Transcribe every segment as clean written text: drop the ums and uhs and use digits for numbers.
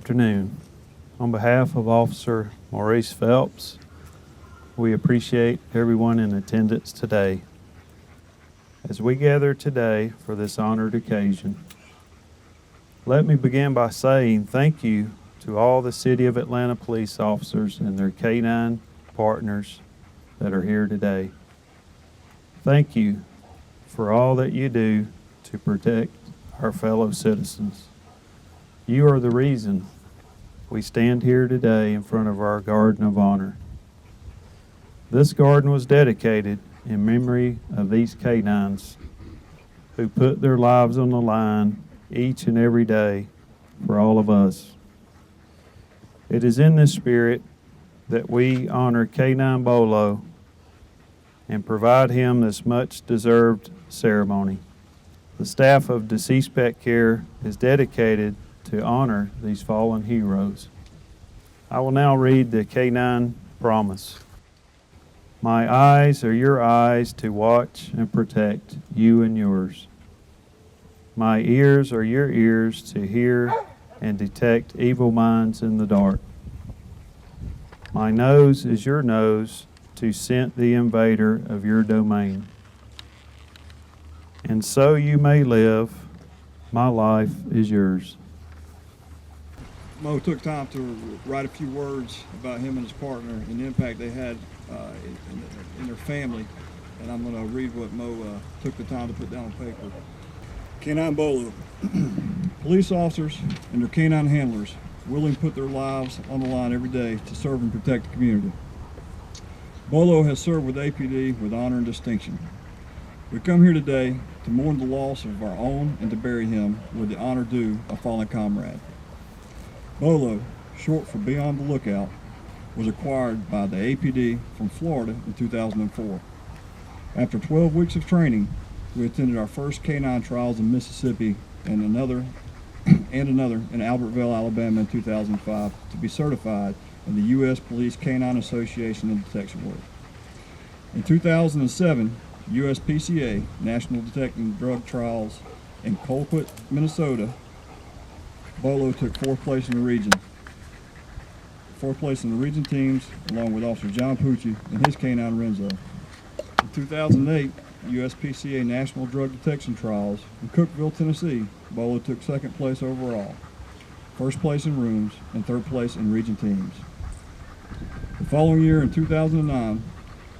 afternoon. On behalf of Officer Maurice Phelps, we appreciate everyone in attendance today. As we gather today for this honored occasion, let me begin by saying thank you to all the City of Atlanta police officers and their K-9 partners that are here today. Thank you for all that you do to protect our fellow citizens. You are the reason we stand here today in front of our Garden of Honor. This garden was dedicated in memory of these K-9s who put their lives on the line each and every day for all of us. It is in this spirit that we honor K-9 BOLO and provide him this much-deserved ceremony. The staff of Deceased Pet Care is dedicated to honor these fallen heroes. I will now read the K-9 promise. My eyes are your eyes to watch and protect you and yours. My ears are your ears to hear and detect evil minds in the dark. My nose is your nose to scent the invader of your domain. And so you may live, my life is yours. Mo took time to write a few words about him and his partner and the impact they had in their family. And I'm going to read what Mo took the time to put down on paper. K-9 BOLO. Police officers and their K-9 handlers willing to put their lives on the line every day to serve and protect the community. BOLO has served with APD with honor and distinction. We come here today to mourn the loss of our own and to bury him with the honor due a fallen comrade. BOLO, short for Beyond the Lookout, was acquired by the APD from Florida in 2004. After 12 weeks of training, we attended our first K-9 trials in Mississippi and another in Albertville, Alabama in 2005 to be certified in the U.S. Police K-9 Association and Detection Work. In 2007, USPCA National Detecting Drug Trials in Colquitt, Minnesota, BOLO took fourth place in the region. Fourth place in the region teams, along with Officer John Pucci and his K-9 Renzo. In 2008, USPCA National Drug Detection Trials in Cookeville, Tennessee, BOLO took second place overall, first place in rooms, and third place in region teams. The following year, in 2009,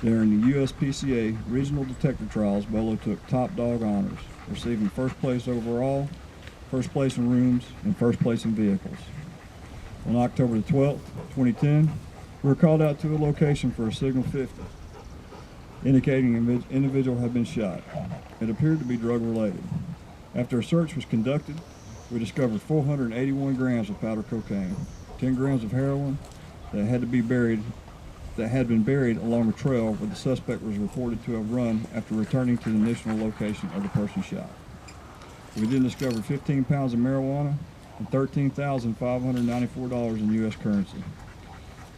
during the USPCA Regional Detective Trials, BOLO took top dog honors, receiving first place overall, first place in rooms, and first place in vehicles. On October the 12th, 2010, we were called out to a location for a Signal 50, indicating an individual had been shot. It appeared to be drug-related. After a search was conducted, we discovered 481 grams of powder cocaine, 10 grams of heroin that had been buried along a trail where the suspect was reported to have run after returning to the initial location of the person shot. We then discovered 15 pounds of marijuana and $13,594 in U.S. currency.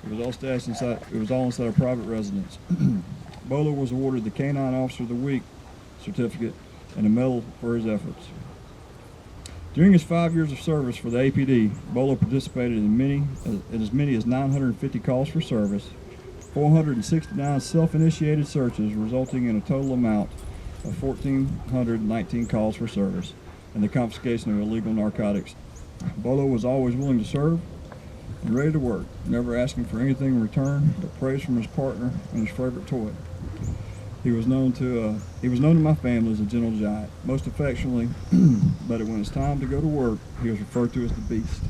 It was all stashed inside. It was all inside a private residence. BOLO was awarded the K-9 Officer of the Week certificate and a medal for his efforts. During his 5 years of service for the APD, BOLO participated in as many as 950 calls for service, 469 self-initiated searches, resulting in a total amount of 1,419 calls for service and the confiscation of illegal narcotics. BOLO was always willing to serve and ready to work, never asking for anything in return but praise from his partner and his favorite toy. He was known to my family as a gentle giant, most affectionately, but when it's time to go to work, he was referred to as the Beast,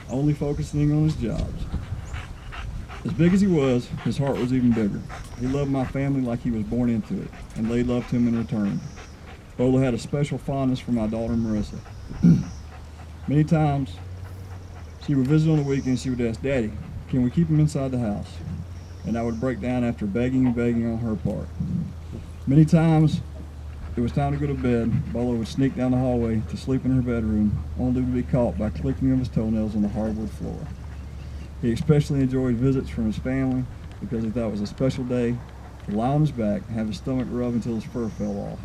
only focusing on his jobs. As big as he was, his heart was even bigger. He loved my family like he was born into it, and they loved him in return. BOLO had a special fondness for my daughter, Marissa. Many times, she would visit on the weekends, she would ask, "Daddy, can we keep him inside the house?" And I would break down after begging and begging on her part. Many times, it was time to go to bed. BOLO would sneak down the hallway to sleep in her bedroom, only to be caught by clicking of his toenails on the hardwood floor. He especially enjoyed visits from his family because he thought it was a special day to lie on his back and have his stomach rubbed until his fur fell off.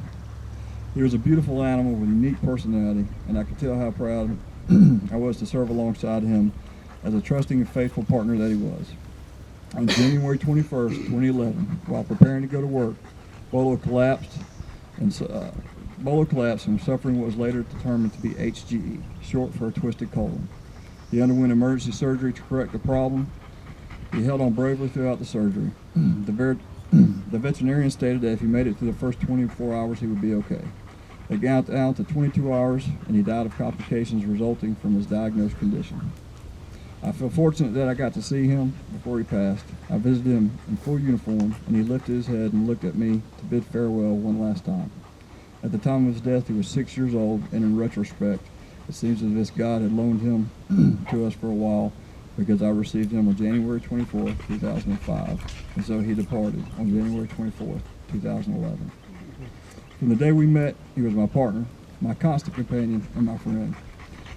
He was a beautiful animal with a unique personality, and I could tell how proud I was to serve alongside him as a trusting and faithful partner that he was. On January 21st, 2011, while preparing to go to work, BOLO collapsed and suffering what was later determined to be HGE, short for a twisted colon. He underwent emergency surgery to correct the problem. He held on bravely throughout the surgery. The veterinarian stated that if he made it through the first 24 hours, he would be okay. It got down to 22 hours, and he died of complications resulting from his diagnosed condition. I feel fortunate that I got to see him before he passed. I visited him in full uniform, and he lifted his head and looked at me to bid farewell one last time. At the time of his death, he was 6 years old, and in retrospect, it seems as if God had loaned him to us for a while, because I received him on January 24th, 2005, and so he departed on January 24th, 2011. From the day we met, he was my partner, my constant companion, and my friend.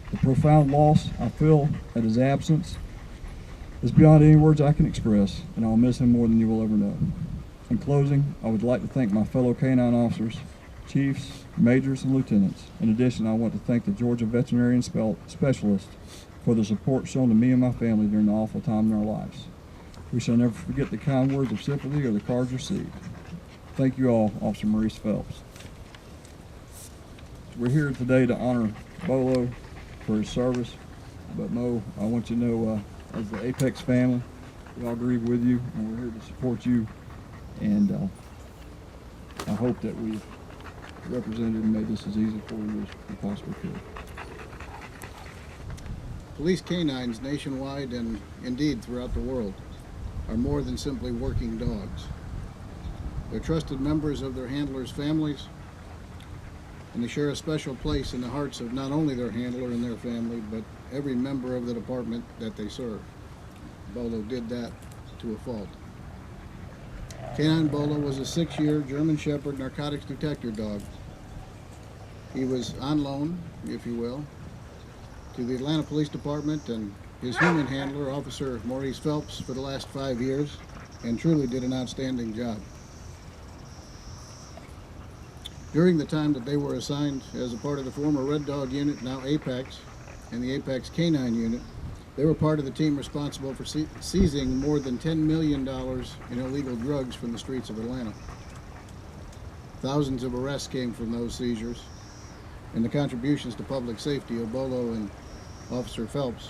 The profound loss I feel at his absence is beyond any words I can express, and I'll miss him more than you will ever know. In closing, I would like to thank my fellow K-9 officers, chiefs, majors, and lieutenants. In addition, I want to thank the Georgia Veterinarian Specialists for the support shown to me and my family during the awful time in our lives. We shall never forget the kind words of sympathy or the cards received. Thank you all, Officer Maurice Phelps. We're here today to honor BOLO for his service, but Mo, I want you to know, as the Apex family, we all grieve with you, and we're here to support you, and I hope that we've represented and made this as easy for you as we possibly could. Police canines nationwide and indeed throughout the world are more than simply working dogs. They're trusted members of their handlers' families, and they share a special place in the hearts of not only their handler and their family, but every member of the department that they serve. BOLO did that to a fault. K-9 BOLO was a 6-year German Shepherd narcotics detector dog. He was on loan, if you will, to the Atlanta Police Department and his human handler, Officer Maurice Phelps, for the last 5 years, and truly did an outstanding job. During the time that they were assigned as a part of the former Red Dog unit, now Apex, and the Apex K-9 unit, they were part of the team responsible for seizing more than $10 million in illegal drugs from the streets of Atlanta. Thousands of arrests came from those seizures, and the contributions to public safety of BOLO and Officer Phelps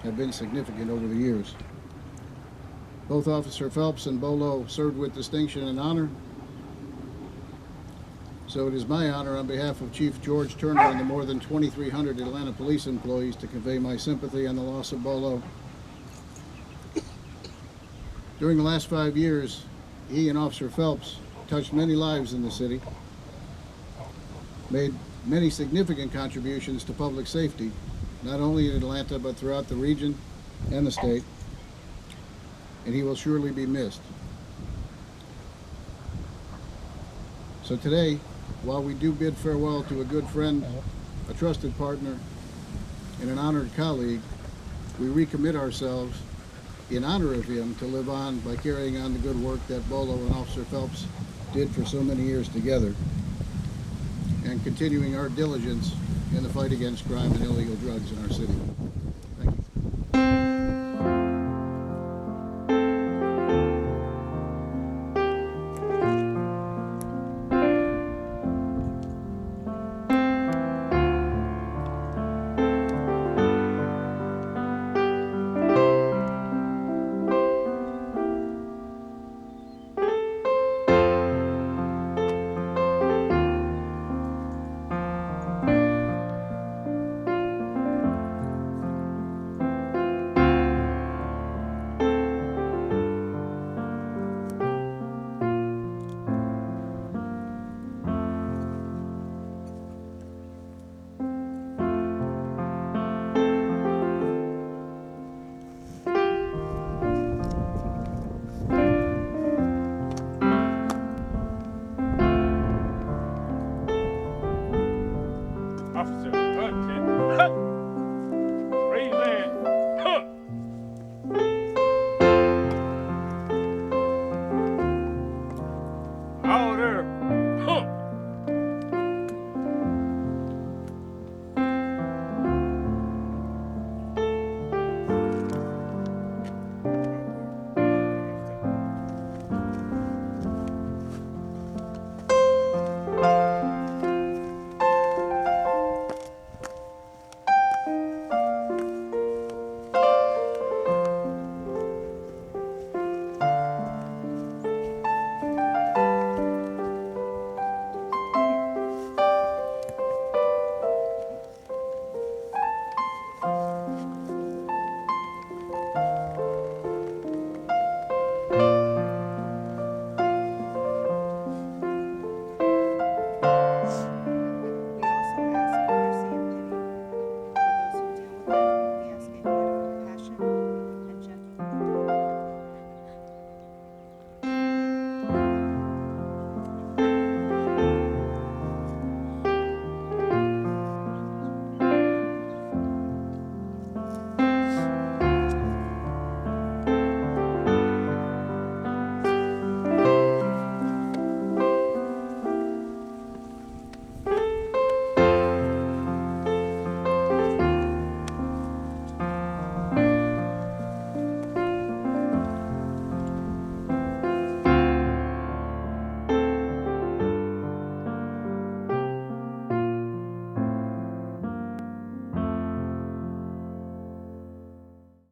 have been significant over the years. Both Officer Phelps and BOLO served with distinction and honor. So it is my honor on behalf of Chief George Turner and the more than 2,300 Atlanta police employees to convey my sympathy on the loss of BOLO. During the last 5 years, he and Officer Phelps touched many lives in the city, made many significant contributions to public safety, not only in Atlanta but throughout the region and the state, and he will surely be missed. So today, while we do bid farewell to a good friend, a trusted partner, and an honored colleague, we recommit ourselves in honor of him to live on by carrying on the good work that BOLO and Officer Phelps did for so many years together, and continuing our diligence in the fight against crime and illegal drugs in our city.